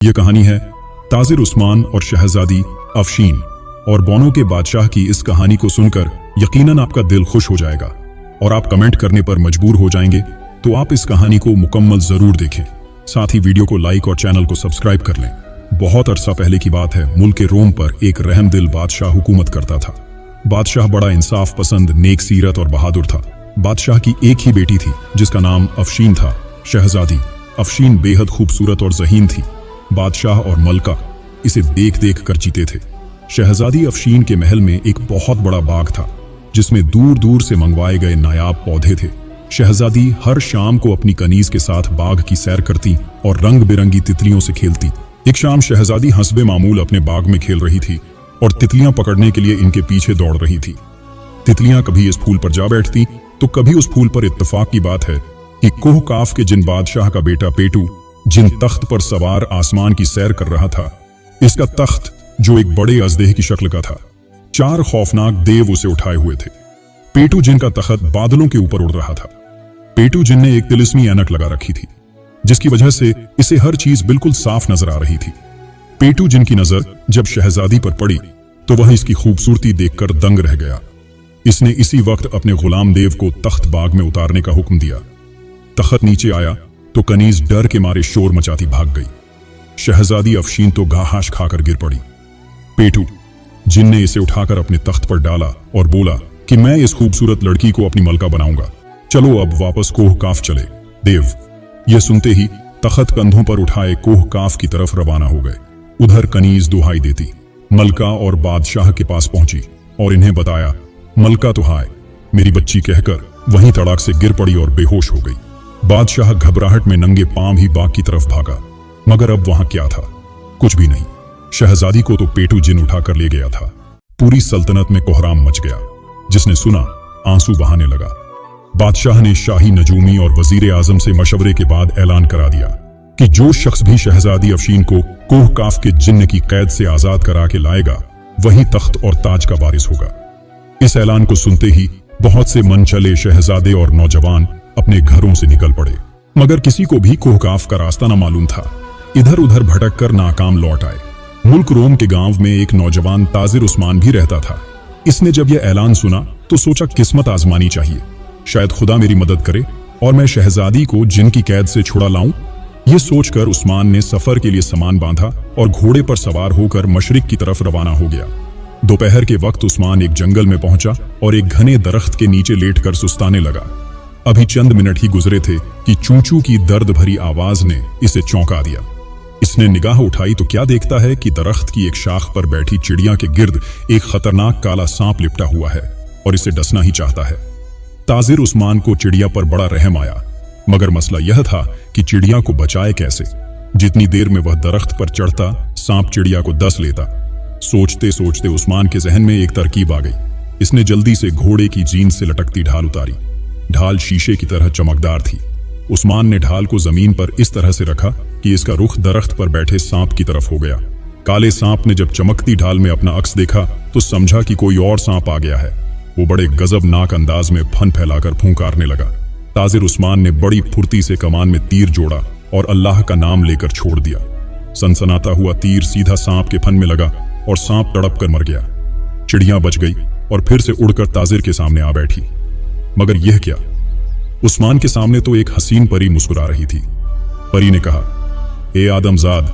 ये कहानी है ताजिर उस्मान और शहजादी अफशीन और बोनो के बादशाह की। इस कहानी को सुनकर यकीनन आपका दिल खुश हो जाएगा और आप कमेंट करने पर मजबूर हो जाएंगे। तो आप इस कहानी को मुकम्मल जरूर देखें, साथ ही वीडियो को लाइक और चैनल को सब्सक्राइब कर लें। बहुत अरसा पहले की बात है, मुल्क के रोम पर एक रहमदिल बादशाह हुकूमत करता था। बादशाह बड़ा इंसाफ पसंद, नेक सीरत और बहादुर था। बादशाह की एक ही बेटी थी जिसका नाम अफशीन था। शहजादी अफशीन बेहद खूबसूरत और ज़हीन थी। बादशाह और मलका इसे देख देख कर जीते थे। शहजादी अफशीन के महल में एक बहुत बड़ा बाग था जिसमें दूर दूर से मंगवाए गए नायाब पौधे थे। शहजादी हर शाम को अपनी कनीज के साथ बाग की सैर करती और रंग बिरंगी तितलियों से खेलती। एक शाम शहजादी हस्बे मामूल अपने बाग में खेल रही थी और तितलियां पकड़ने के लिए इनके पीछे दौड़ रही थी। तितलियां कभी इस फूल पर जा बैठती तो कभी उस फूल पर। इत्तेफाक की बात है कि कोह काफ के जिन बादशाह का बेटा पेटू जिन तख्त पर सवार आसमान की सैर कर रहा था, इसका तख्त जो एक बड़े अजदेह की शक्ल का था, 4 खौफनाक देव उसे उठाए हुए थे। पेटू जिन का तख्त बादलों के ऊपर उड़ रहा था। पेटू जिन ने एक तिलिस्मी ऐनक लगा रखी थी जिसकी वजह से इसे हर चीज बिल्कुल साफ नजर आ रही थी। पेटू जिन की नजर जब शहजादी पर पड़ी तो वह इसकी खूबसूरती देखकर दंग रह गया। इसने इसी वक्त अपने गुलाम देव को तख्त बाग में उतारने का हुक्म दिया। तख्त नीचे आया तो कनीज डर के मारे शोर मचाती भाग गई। शहजादी अफशीन तो घाहाश खाकर गिर पड़ी। पेटू जिन ने इसे उठाकर अपने तख्त पर डाला और बोला कि मैं इस खूबसूरत लड़की को अपनी मलका बनाऊंगा, चलो अब वापस कोह काफ चले। देव यह सुनते ही तख्त कंधों पर उठाए कोह काफ की तरफ रवाना हो गए। उधर कनीज दुहाई देती मलका और बादशाह के पास पहुंची और इन्हें बताया, मलका तो हाय मेरी बच्ची कहकर वहीं तड़ाक से गिर पड़ी और बेहोश हो गई। बादशाह घबराहट में नंगे पांव ही बाग की तरफ भागा, मगर अब वहां क्या था? कुछ भी नहीं। शहजादी को तो पेटू जिन उठाकर ले गया था। पूरी सल्तनत में कोहराम मच गया। जिसने सुना आंसू बहाने लगा। बादशाह ने शाही नजूमी और वजीर आजम से मशवरे के बाद ऐलान करा दिया कि जो शख्स भी शहजादी अफशीन को कोह काफ के जिन्न की कैद से आजाद करा के लाएगा वही तख्त और ताज का वारिस होगा। इस ऐलान को सुनते ही बहुत से मनचले शहजादे और नौजवान अपने घरों से निकल पड़े, मगर किसी को भी कोह काफ का रास्ता न मालूम था। इधर उधर भटक कर नाकाम लौट आए। मुल्क रोम के गांव में एक नौजवान ताजिर उस्मान भी रहता था। इसने जब यह ऐलान सुना तो सोचा किस्मत आजमानी चाहिए, शायद खुदा मेरी मदद करे और मैं शहजादी को जिन की कैद से छुड़ा लाऊं। यह सोचकर उस्मान ने सफर के लिए सामान बांधा और घोड़े पर सवार होकर मशरिक की तरफ रवाना हो गया। दोपहर के वक्त उस्मान एक जंगल में पहुंचा और एक घने दरख्त के नीचे लेटकर सुस्ताने लगा। अभी चंद मिनट ही गुजरे थे कि चूंचू की दर्द भरी आवाज ने इसे चौंका दिया। इसने निगाह उठाई तो क्या देखता है कि दरख्त की एक शाख पर बैठी चिड़िया के गिर्द एक खतरनाक काला सांप लिपटा हुआ है और इसे डसना ही चाहता है। ताजिर उस्मान को चिड़िया पर बड़ा रहम आया, मगर मसला यह था कि चिड़िया को बचाए कैसे। जितनी देर में वह दरख्त पर चढ़ता सांप चिड़िया को डस लेता। सोचते सोचते उस्मान के जहन में एक तरकीब आ गई। इसने जल्दी से घोड़े की जीन से लटकती ढाल उतारी। ढाल शीशे की तरह चमकदार थी। उस्मान ने ढाल को जमीन पर इस तरह से रखा कि इसका रुख दरख्त पर बैठे सांप की तरफ हो गया। काले सांप ने जब चमकती ढाल में अपना अक्स देखा तो समझा कि कोई और सांप आ गया है। वो बड़े गजबनाक अंदाज में फन फैलाकर फूंकारने लगा। ताजिर उस्मान ने बड़ी फुर्ती से कमान में तीर जोड़ा और अल्लाह का नाम लेकर छोड़ दिया। सनसनाता हुआ तीर सीधा सांप के फन में लगा और सांप तड़प कर मर गया। चिड़िया बच गई और फिर से उड़कर ताजिर के सामने आ बैठी। मगर यह क्या, उस्मान के सामने तो एक हसीन परी मुस्कुरा रही थी। परी ने कहा, ए आदमजाद,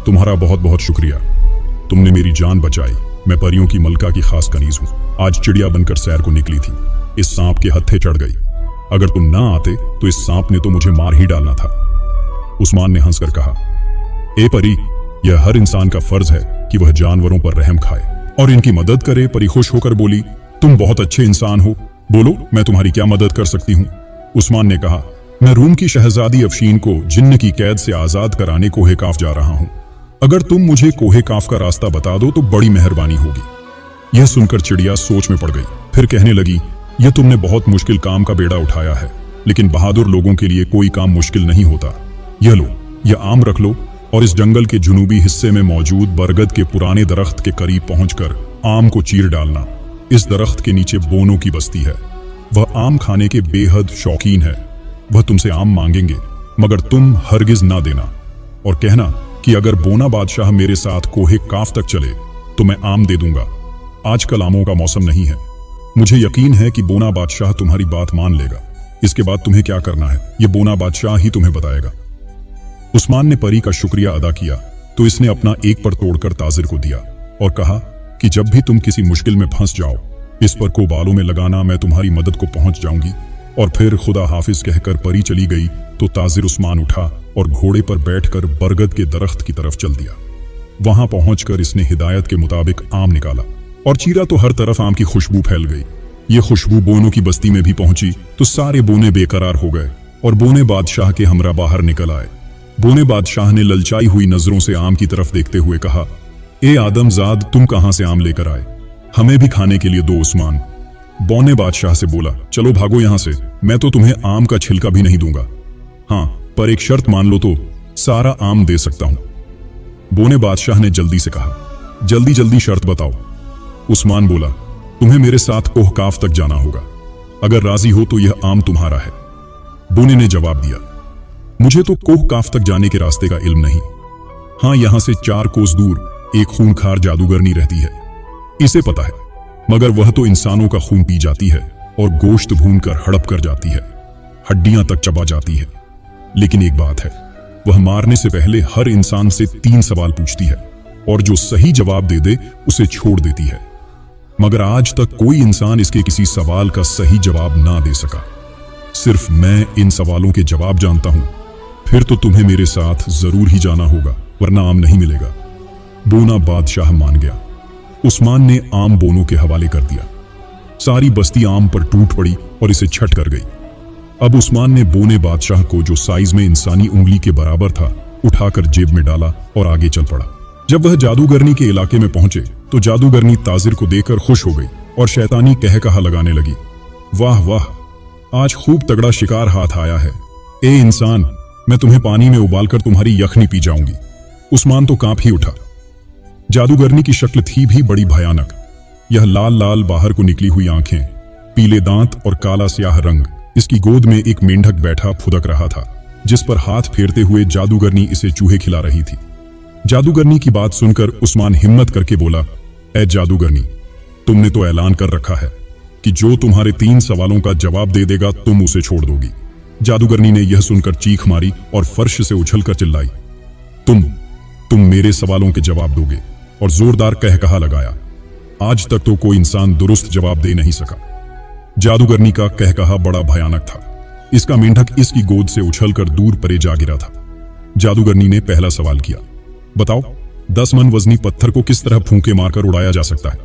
तुम्हारा बहुत बहुत शुक्रिया, तुमने मेरी जान बचाई। मैं परियों की मलका की खास कनीज हूं। आज चिड़िया बनकर सैर को निकली थी, इस सांप के हत्थे चढ़ गई। अगर तुम ना आते तो इस सांप ने तो मुझे मार ही डालना था। उस्मान ने हंसकर कहा, ए परी, यह हर इंसान का फर्ज है कि वह जानवरों पर रहम खाए और इनकी मदद करे। परी खुश होकर बोली, तुम बहुत अच्छे इंसान हो, बोलो मैं तुम्हारी क्या मदद कर सकती हूँ। उस्मान ने कहा, मैं रूम की शहजादी अफशीन को जिन्न की कैद से आजाद कराने कोहे काफ जा रहा हूँ। अगर तुम मुझे कोहे काफ का रास्ता बता दो तो बड़ी मेहरबानी होगी। यह सुनकर चिड़िया सोच में पड़ गई। फिर कहने लगी, यह तुमने बहुत मुश्किल काम का बेड़ा उठाया है, लेकिन बहादुर लोगों के लिए कोई काम मुश्किल नहीं होता। यह लो, यह आम रख लो और इस जंगल के जुनूबी हिस्से में मौजूद बरगद के पुराने दरख्त के करीब पहुंचकर आम को चीर डालना। इस दरख्त के नीचे बोनो की बस्ती है। वह आम खाने के बेहद शौकीन है। वह तुमसे आम मांगेंगे, मगर तुम हरगिज ना देना और कहना कि अगर बोना बादशाह मेरे साथ कोहे काफ तक चले तो मैं आम दे दूंगा। आजकल आमों का मौसम नहीं है। मुझे यकीन है कि बोना बादशाह तुम्हारी बात मान लेगा। इसके बाद तुम्हें क्या करना है ये बोना बादशाह ही तुम्हें बताएगा। उस्मान ने परी का शुक्रिया अदा किया तो इसने अपना एक पर तोड़कर ताजिर को दिया और कहा कि जब भी तुम किसी मुश्किल में फंस जाओ इस पर को बालों में लगाना, मैं तुम्हारी मदद को पहुंच जाऊंगी। और फिर खुदा हाफिज कहकर परी चली गई तो ताजिर उस्मान उठा और घोड़े पर बैठकर बरगद के दरख्त की तरफ चल दिया। वहां पहुंचकर इसने हिदायत के मुताबिक आम निकाला और चीरा तो हर तरफ आम की खुशबू फैल गई। ये खुशबू बोनों की बस्ती में भी पहुंची तो सारे बोने बेकरार हो गए और बोने बादशाह के हमरा बाहर निकल आए। बोने बादशाह ने ललचाई हुई नजरों से आम की तरफ देखते हुए कहा, ए आदमजाद, तुम कहां से आम लेकर आए? हमें भी खाने के लिए दो। उस्मान बोने बादशाह से बोला, चलो भागो यहां से, मैं तो तुम्हें आम का छिलका भी नहीं दूंगा। हाँ, पर एक शर्त मान लो तो सारा आम दे सकता हूं। बोने बादशाह ने जल्दी से कहा, जल्दी जल्दी शर्त बताओ। उस्मान बोला, तुम्हें मेरे साथ कोहकाफ तक जाना होगा। अगर राजी हो तो यह आम तुम्हारा है। बोने ने जवाब दिया, मुझे तो कोहकाफ तक जाने के रास्ते का इल्म नहीं। हां, यहां से 4 कोस दूर एक खूंखार जादूगरनी रहती है, इसे पता है, मगर वह तो इंसानों का खून पी जाती है और गोश्त भूनकर हड़प कर जाती है, हड्डियां तक चबा जाती है। लेकिन एक बात है, वह मारने से पहले हर इंसान से 3 सवाल पूछती है और जो सही जवाब दे दे उसे छोड़ देती है। मगर आज तक कोई इंसान इसके किसी सवाल का सही जवाब ना दे सका। सिर्फ मैं इन सवालों के जवाब जानता हूं। फिर तो तुम्हें मेरे साथ जरूर ही जाना होगा, वरना आम नहीं मिलेगा। बोना बादशाह मान गया। उस्मान ने आम बोनों के हवाले कर दिया। सारी बस्ती आम पर टूट पड़ी और इसे छट कर गई। अब उस्मान ने बोने बादशाह को, जो साइज में इंसानी उंगली के बराबर था, उठाकर जेब में डाला और आगे चल पड़ा। जब वह जादूगरनी के इलाके में पहुंचे तो जादूगरनी ताजिर को देखकर खुश हो गई और शैतानी कहकहा लगाने लगी, वाह वाह, आज खूब तगड़ा शिकार हाथ आया है। ए इंसान, मैं तुम्हें पानी में उबालकर तुम्हारी यखनी पी जाऊंगी। उस्मान तो कांप ही उठा। जादूगरनी की शक्ल थी भी बड़ी भयानक। यह लाल लाल बाहर को निकली हुई आंखें, पीले दांत और काला स्याह रंग। इसकी गोद में एक मेंढक बैठा फुदक रहा था, जिस पर हाथ फेरते हुए जादूगरनी इसे चूहे खिला रही थी। जादूगरनी की बात सुनकर उस्मान हिम्मत करके बोला, ए जादूगरनी, तुमने तो ऐलान कर रखा है कि जो तुम्हारे 3 सवालों का जवाब दे देगा तुम उसे छोड़ दोगी। जादूगरनी ने यह सुनकर चीख मारी और फर्श से उछलकर चिल्लाई, तुम मेरे सवालों के जवाब दोगे? और जोरदार कहकहा लगाया। आज तक तो कोई इंसान दुरुस्त जवाब दे नहीं सका। जादूगरनी का कहकहा बड़ा भयानक था। इसका मेंढक इसकी गोद से उछलकर दूर परे जा गिरा था। जादूगरनी ने पहला सवाल किया, बताओ 10 मन वजनी पत्थर को किस तरह फूंके मारकर उड़ाया जा सकता है?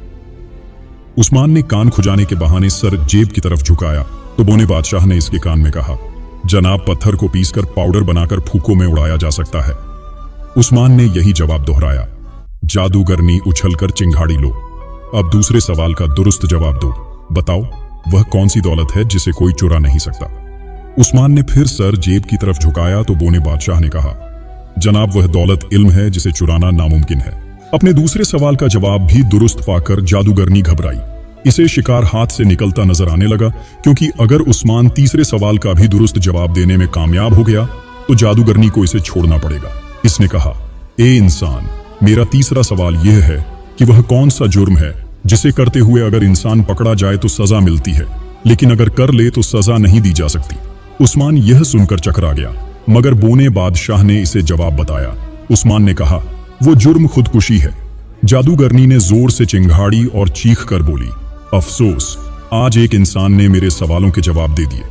उस्मान ने कान खुजाने के बहाने सर जेब की तरफ झुकाया तो बोने बादशाह ने इसके कान में कहा, जनाब, पत्थर को पीसकर पाउडर बनाकर फूकों में उड़ाया जा सकता है। उस्मान ने यही जवाब दोहराया। जादूगरनी उछलकर चिंगाड़ी लो। अब दूसरे सवाल का दुरुस्त जवाब दो। बताओ, वह कौन सी दौलत है जिसे कोई चुरा नहीं सकता? उस्मान ने फिर सर जेब की तरफ झुकाया तो बोने बादशाह ने कहा, जनाब, वह दौलत इल्म है जिसे चुराना नामुमकिन है। अपने दूसरे सवाल का जवाब भी दुरुस्त पाकर जादूगरनी घबराई। इसे शिकार हाथ से निकलता नजर आने लगा, क्योंकि अगर उस्मान तीसरे सवाल का भी दुरुस्त जवाब देने में कामयाब हो गया तो जादूगरनी को इसे छोड़ना पड़ेगा। इसने कहा, ए इंसान, मेरा तीसरा सवाल यह है कि वह कौन सा जुर्म है जिसे करते हुए अगर इंसान पकड़ा जाए तो सजा मिलती है, लेकिन अगर कर ले तो सजा नहीं दी जा सकती। उस्मान यह सुनकर चकरा गया, मगर बोने बादशाह ने इसे जवाब बताया। उस्मान ने कहा, वो जुर्म खुदकुशी है। जादूगरनी ने जोर से चिंगाड़ी और चीख कर बोली, अफसोस, आज एक इंसान ने मेरे सवालों के जवाब दे दिए।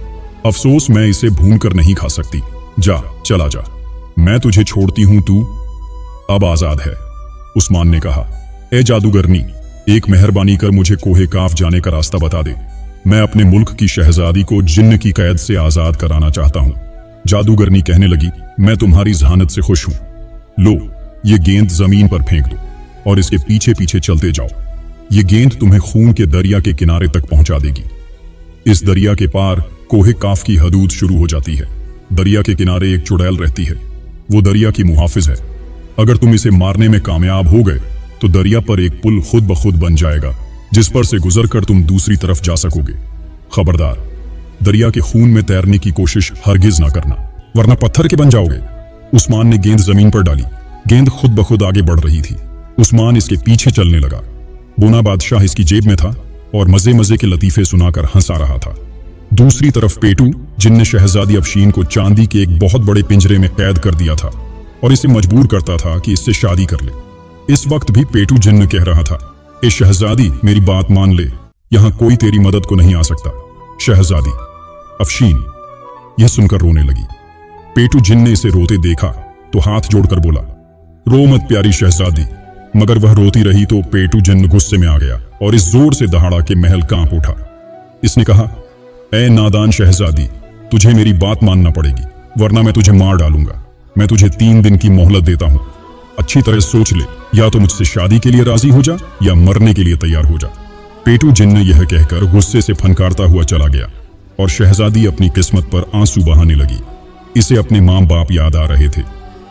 अफसोस, मैं इसे भून कर नहीं खा सकती। जा, चला जा, मैं तुझे छोड़ती हूं, तू अब आजाद है। उस्मान ने कहा, ए जादूगरनी, एक मेहरबानी कर मुझे कोहे काफ जाने का रास्ता बता दे। मैं अपने मुल्क की शहजादी को जिन्न की कैद से आजाद कराना चाहता हूं। जादूगरनी कहने लगी, मैं तुम्हारी जहानत से खुश हूं। लो, ये गेंद जमीन पर फेंक दो और इसके पीछे पीछे चलते जाओ। ये गेंद तुम्हें खून के दरिया के किनारे तक पहुंचा देगी। इस दरिया के पार कोहे काफ की हदूद शुरू हो जाती है। दरिया के किनारे एक चुड़ैल रहती है, वो दरिया की मुहाफिज है। अगर तुम इसे मारने में कामयाब हो गए तो दरिया पर एक पुल खुद ब खुद बन जाएगा, जिस पर से गुजरकर तुम दूसरी तरफ जा सकोगे। खबरदार, दरिया के खून में तैरने की कोशिश हरगिज ना करना, वरना पत्थर के बन जाओगे। उस्मान ने गेंद जमीन पर डाली, गेंद खुद ब खुद आगे बढ़ रही थी। उस्मान इसके पीछे चलने लगा। बोना बादशाह इसकी जेब में था और मजे मजे के लतीफे सुनाकर हंसा रहा था। दूसरी तरफ पेटू, जिनने शहजादी अफशीन को चांदी के एक बहुत बड़े पिंजरे में कैद कर दिया था और इसे मजबूर करता था कि इससे शादी कर ले। इस वक्त भी पेटू जिन्न कह रहा था, ए शहजादी, मेरी बात मान ले, यहां कोई तेरी मदद को नहीं आ सकता। शहजादी अफशीन यह सुनकर रोने लगी। पेटू जिन्न ने इसे रोते देखा तो हाथ जोड़कर बोला, रो मत प्यारी शहजादी। मगर वह रोती रही तो पेटू जिन्न गुस्से में आ गया और इस जोर से दहाड़ा कि महल कांप उठा। इसने कहा, ए नादान शहजादी, तुझे मेरी बात मानना पड़ेगी, वरना मैं तुझे मार डालूंगा। मैं तुझे 3 दिन की मोहलत देता हूं। अच्छी तरह सोच ले, या तो मुझसे शादी के लिए राजी हो जा या मरने के लिए तैयार हो जा। पेटू जिन्न यह कहकर गुस्से से फनकारता हुआ चला गया और शहजादी अपनी किस्मत पर आंसू बहाने लगी। इसे अपने माँ बाप याद आ रहे थे।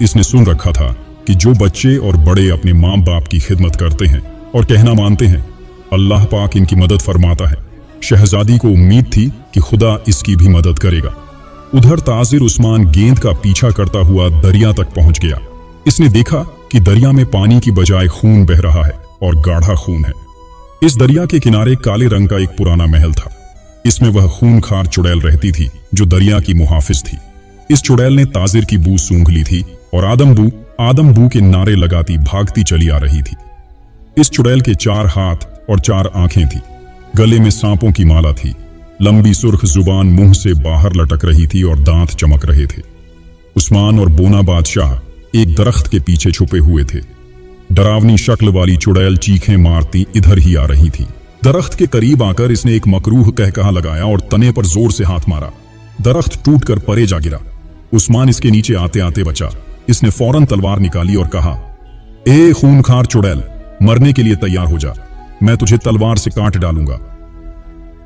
इसने सुन रखा था कि जो बच्चे और बड़े अपने माँ बाप की खिदमत करते हैं और कहना मानते हैं, अल्लाह पाक इनकी मदद फरमाता है। शहजादी को उम्मीद थी कि खुदा इसकी भी मदद करेगा। उधर ताजिर उस्मान गेंद का पीछा करता हुआ दरिया तक पहुंच गया। इसने देखा कि दरिया में पानी की बजाय खून बह रहा है और गाढ़ा खून है। इस दरिया के किनारे काले रंग का एक पुराना महल था। इसमें वह खूनखार चुड़ैल रहती थी जो दरिया की मुहाफिज थी। इस चुड़ैल ने ताजिर की बू सूंघ ली थी और आदम बू के नारे लगाती भागती चली आ रही थी। इस चुड़ैल के 4 हाथ और 4 आंखें थी। गले में सांपों की माला थी। लंबी सुर्ख जुबान मुंह से बाहर लटक रही थी और दांत चमक रहे थे। उस्मान और बोना बादशाह एक दरख्त के पीछे छुपे हुए थे। डरावनी शक्ल वाली चुड़ैल चीखें मारती इधर ही आ रही थी। दरख्त के करीब आकर इसने एक मकरूह कहकहा लगाया और तने पर जोर से हाथ मारा। दरख्त टूटकर परे जा गिरा। उस्मान इसके नीचे आते आते बचा। इसने फौरन तलवार निकाली और कहा, ए खूनखार चुड़ैल, मरने के लिए तैयार हो जा, मैं तुझे तलवार से काट डालूंगा।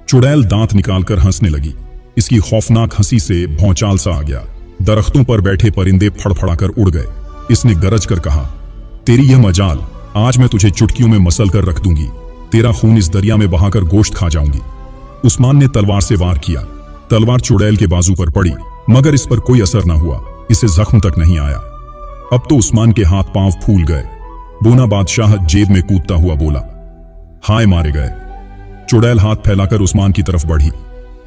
चुड़ैल दांत निकालकर हंसने लगी। इसकी खौफनाक हंसी से भौचाल सा आ गया। दरख्तों पर बैठे परिंदे फड़फड़ाकर उड़ गए। इसने गरज कर कहा, तेरी यह मजाल, आज मैं तुझे चुटकियों में मसल कर रख दूंगी। तेरा खून इस दरिया में बहाकर गोश्त खा जाऊंगी। उस्मान ने तलवार से वार किया। तलवार चुड़ैल के बाजू पर पड़ी, मगर इस पर कोई असर न हुआ। इसे जख्म तक नहीं आया। अब तो उस्मान के हाथ पांव फूल गए। बोना बादशाह जेब में कूदता हुआ बोला, हाय मारे गए। चुड़ैल हाथ फैलाकर उस्मान की तरफ बढ़ी।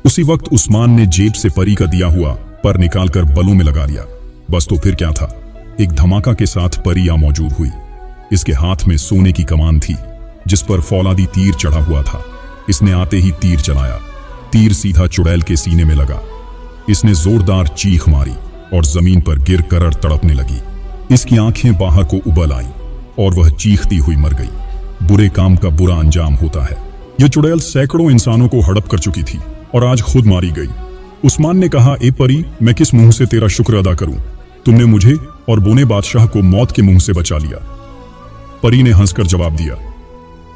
उसी वक्त उस्मान ने जेब से परी का दिया हुआ पर निकालकर बलों में लगा लिया। बस तो फिर क्या था, एक धमाका के साथ परी आ मौजूद हुई। इसके हाथ में सोने की कमान थी जिस पर फौलादी तीर चढ़ा हुआ था। इसने आते ही तीर चलाया। तीर सीधा चुड़ैल के सीने में लगा। इसने जोरदार चीख मारी और जमीन पर गिर कर तड़पने लगी। इसकी आंखें बाहर को उबल आईं और वह चीखती हुई मर गई। बुरे काम का बुरा अंजाम होता है। यह चुड़ैल सैकड़ों इंसानों को हड़प कर चुकी थी और आज खुद मारी गई। उस्मान ने कहा, ए परी, मैं किस मुंह से तेरा शुक्र अदा करूं? तुमने मुझे और बोने बादशाह को मौत के मुंह से बचा लिया। परी ने हंसकर जवाब दिया,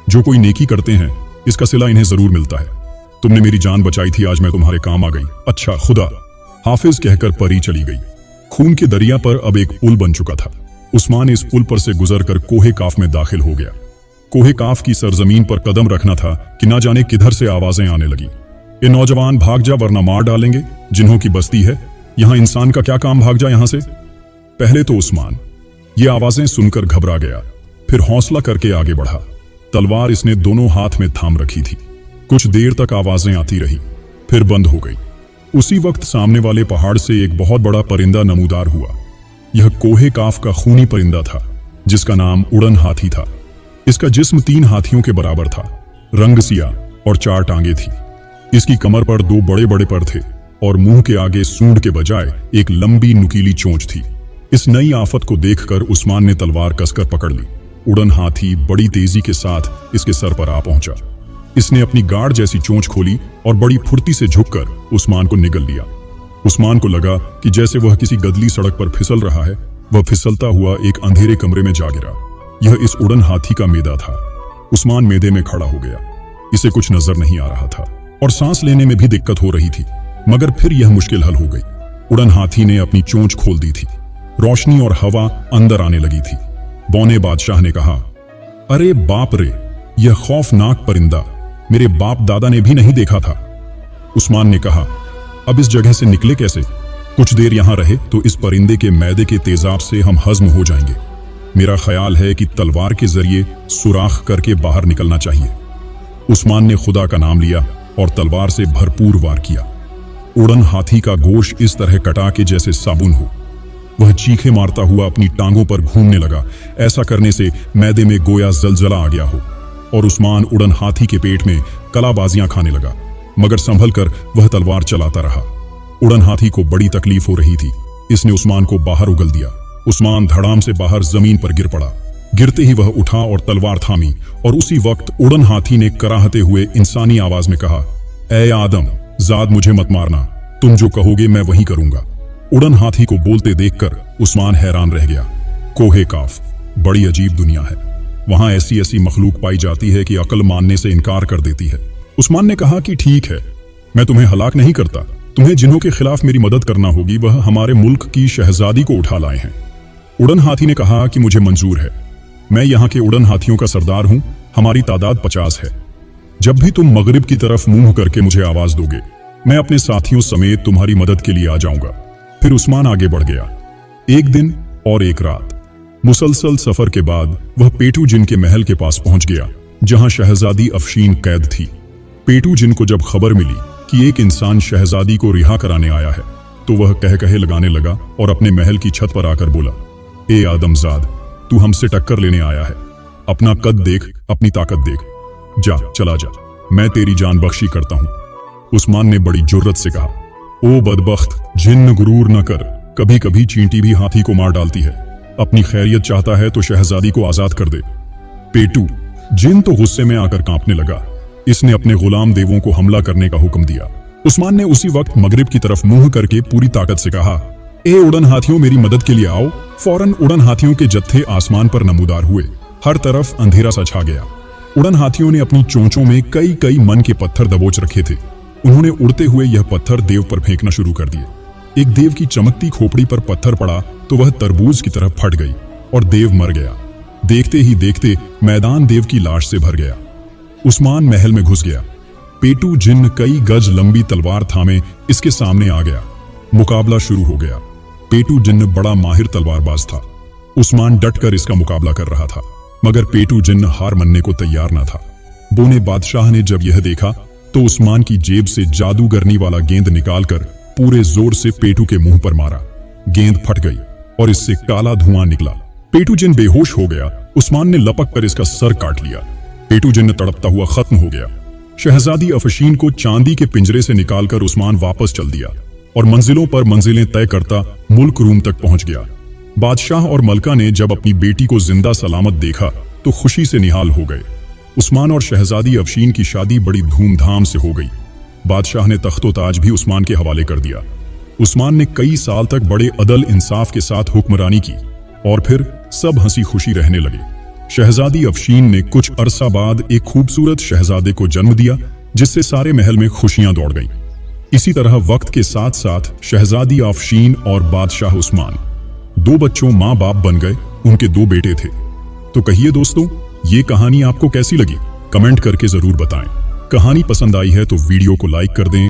जो कोई नेकी करते हैं इसका सिला इन्हें जरूर मिलता है। तुमने मेरी जान बचाई थी, आज मैं तुम्हारे काम आ गई। अच्छा खुदा हाफिज कहकर परी चली गई। खून के दरिया पर अब एक पुल बन चुका था। उस्मान इस पुल पर से गुजरकर कोहे काफ में दाखिल हो गया। कोहे काफ की सरजमीन पर कदम रखना था कि ना जाने किधर से आवाजें आने लगी। ये नौजवान भाग जा वरना मार डालेंगे, जिन्हों की बस्ती है, यहां इंसान का क्या काम, भाग जा यहां से। पहले तो उस्मान ये आवाजें सुनकर घबरा गया, फिर हौसला करके आगे बढ़ा। तलवार इसने दोनों हाथ में थाम रखी थी। कुछ देर तक आवाजें आती रही, फिर बंद हो गई। उसी वक्त सामने वाले पहाड़ से एक बहुत बड़ा परिंदा नमूदार हुआ। यह कोहे काफ का खूनी परिंदा था जिसका नाम उड़न हाथी था। इसका जिस्म 3 हाथियों के बराबर था, रंग सिया और 4 टांगे थी। इसकी कमर पर 2 बड़े बड़े पर थे और मुंह के आगे सूंड के बजाय एक लंबी नुकीली चोंच थी। इस नई आफत को देखकर उस्मान ने तलवार कसकर पकड़ ली। उड़न हाथी बड़ी तेजी के साथ इसके सर पर आ पहुंचा। इसने अपनी गाढ़ जैसी चोंच खोली और बड़ी फुर्ती से झुककर उस्मान को निगल लिया। उस्मान को लगा कि जैसे वह किसी गदली सड़क पर फिसल रहा है। वह फिसलता हुआ एक अंधेरे कमरे में जा गिरा। यह इस उड़न हाथी का मैदा था। उस्मान मैदे में खड़ा हो गया। इसे कुछ नजर नहीं आ रहा था और सांस लेने में भी दिक्कत हो रही थी, मगर फिर यह मुश्किल हल हो गई। उड़न हाथी ने अपनी चोंच खोल दी थी। रोशनी और हवा अंदर आने लगी थी। बौने बादशाह ने कहा, अरे बाप रे, यह खौफनाक परिंदा मेरे बाप दादा ने भी नहीं देखा था। उस्मान ने कहा, अब इस जगह से निकले कैसे? कुछ देर यहां रहे तो इस परिंदे के मैदे के तेजाब से हम हजम हो जाएंगे। मेरा ख्याल है कि तलवार के जरिए सुराख करके बाहर निकलना चाहिए। उस्मान ने खुदा का नाम लिया और तलवार से भरपूर वार किया। उड़न हाथी का गोश्त इस तरह कटा के जैसे साबुन हो। वह चीखे मारता हुआ अपनी टांगों पर घूमने लगा। ऐसा करने से मैदे में गोया जलजला आ गया हो और उस्मान उड़न हाथी के पेट में कलाबाजियां खाने लगा, मगर संभल कर वह तलवार चलाता रहा। उड़न हाथी को बड़ी तकलीफ हो रही थी। इसने उस्मान को बाहर उगल दिया। उस्मान धड़ाम से बाहर जमीन पर गिर पड़ा। गिरते ही वह उठा और तलवार थामी, और उसी वक्त उड़न हाथी ने कराहते हुए इंसानी आवाज में कहा, ऐ आदम जाद, मुझे मत मारना, तुम जो कहोगे मैं वही करूंगा। उड़न हाथी को बोलते देखकर उस्मान हैरान रह गया। कोहे काफ बड़ी अजीब दुनिया है। वहां ऐसी ऐसी मखलूक पाई जाती है कि अकल मानने से इनकार कर देती है। उस्मान ने कहा कि ठीक है, मैं तुम्हें हलाक नहीं करता। तुम्हें जिन्हों के खिलाफ मेरी मदद करना होगी वह हमारे मुल्क की शहजादी को उठा लाए हैं। उड़न हाथी ने कहा कि मुझे मंजूर है, मैं यहाँ के उड़न हाथियों का सरदार हूं। हमारी तादाद 50 है। जब भी तुम मगरिब की तरफ मुंह करके मुझे आवाज दोगे, मैं अपने साथियों समेत तुम्हारी मदद के लिए आ जाऊंगा। फिर उस्मान आगे बढ़ गया। एक दिन और एक रात मुसलसल सफर के बाद वह पेटू जिन के महल के पास पहुंच गया, जहां शहजादी अफशीन कैद थी। पेटू जिन को जब खबर मिली कि एक इंसान शहजादी को रिहा कराने आया है, तो वह कह कहे लगाने लगा और अपने महल की छत पर आकर बोला, ए आदमजाद, तू हमसे टक्कर लेने आया है। अपना कद देख, अपनी ताकत देख। जा, चला जा, मैं तेरी जान बख्शी करता हूं। उस्मान ने बड़ी जुर्रत से कहा, ओ बदबख्त, जिन्न गुरूर न कर, कभी कभी चींटी भी हाथी को मार डालती है। अपनी खैरियत चाहता है तो शहजादी को आजाद कर दे। पेटू जिन तो गुस्से में आकर कांपने लगा। इसने अपने गुलाम देवों को हमला करने का हुक्म दिया। उस्मान ने उसी वक्त मगरिब की तरफ मुंह करके पूरी ताकत से कहा, ए उड़न हाथियों, मेरी मदद के लिए आओ। फौरन उड़न हाथियों के जत्थे आसमान पर नमूदार हुए। हर तरफ अंधेरा सा छा गया। उड़न हाथियों ने अपनी चोंचों में कई कई मन के पत्थर दबोच रखे थे। उन्होंने उड़ते हुए यह पत्थर देव पर फेंकना शुरू कर दिए। एक देव की चमकती खोपड़ी पर पत्थर पड़ा तो वह तरबूज की तरह फट गई और देव मर गया। देखते ही देखते मैदान देव की लाश से भर गया। उस्मान महल में घुस गया। पेटू जिन कई गज लंबी तलवार थामे इसके सामने आ गया। मुकाबला शुरू हो गया। पेटू जिन बड़ा माहिर तलवारबाज था। उस्मान डटकर इसका मुकाबला कर रहा था, मगर पेटू जिन हार मानने को तैयार न था। बोने बादशाह ने जब यह देखा तो उस्मान की जेब से जादूगरनी वाला गेंद निकालकर पूरे जोर से पेटू के मुंह पर मारा। गेंद फट गई और इससे काला धुआं निकला। पेटू जिन बेहोश हो गया। उस्मान ने लपक कर इसका सर काट लिया। पेटू जिन तड़पता हुआ खत्म हो गया। शहजादी अफशीन को चांदी के पिंजरे से निकालकर उस्मान वापस चल दिया और मंजिलों पर मंजिलें तय करता मुल्क रूम तक पहुंच गया। बादशाह और मलका ने जब अपनी बेटी को जिंदा सलामत देखा तो खुशी से निहाल हो गए। उस्मान और शहजादी अफशीन की शादी बड़ी धूमधाम से हो गई। बादशाह ने तख्तो ताज भी उस्मान के हवाले कर दिया। उस्मान ने कई साल तक बड़े अदल इंसाफ के साथ हुक्मरानी की और फिर सब हंसी खुशी रहने लगे। शहजादी अफशीन ने कुछ अरसा बाद एक खूबसूरत शहजादे को जन्म दिया, जिससे सारे महल में खुशियां दौड़ गईं। इसी तरह वक्त के साथ साथ शहजादी अफशीन और बादशाह उस्मान दो बच्चों माँ बाप बन गए। उनके दो बेटे थे। तो कहिए दोस्तों, ये कहानी आपको कैसी लगी? कमेंट करके जरूर बताएं। कहानी पसंद आई है तो वीडियो को लाइक कर दें।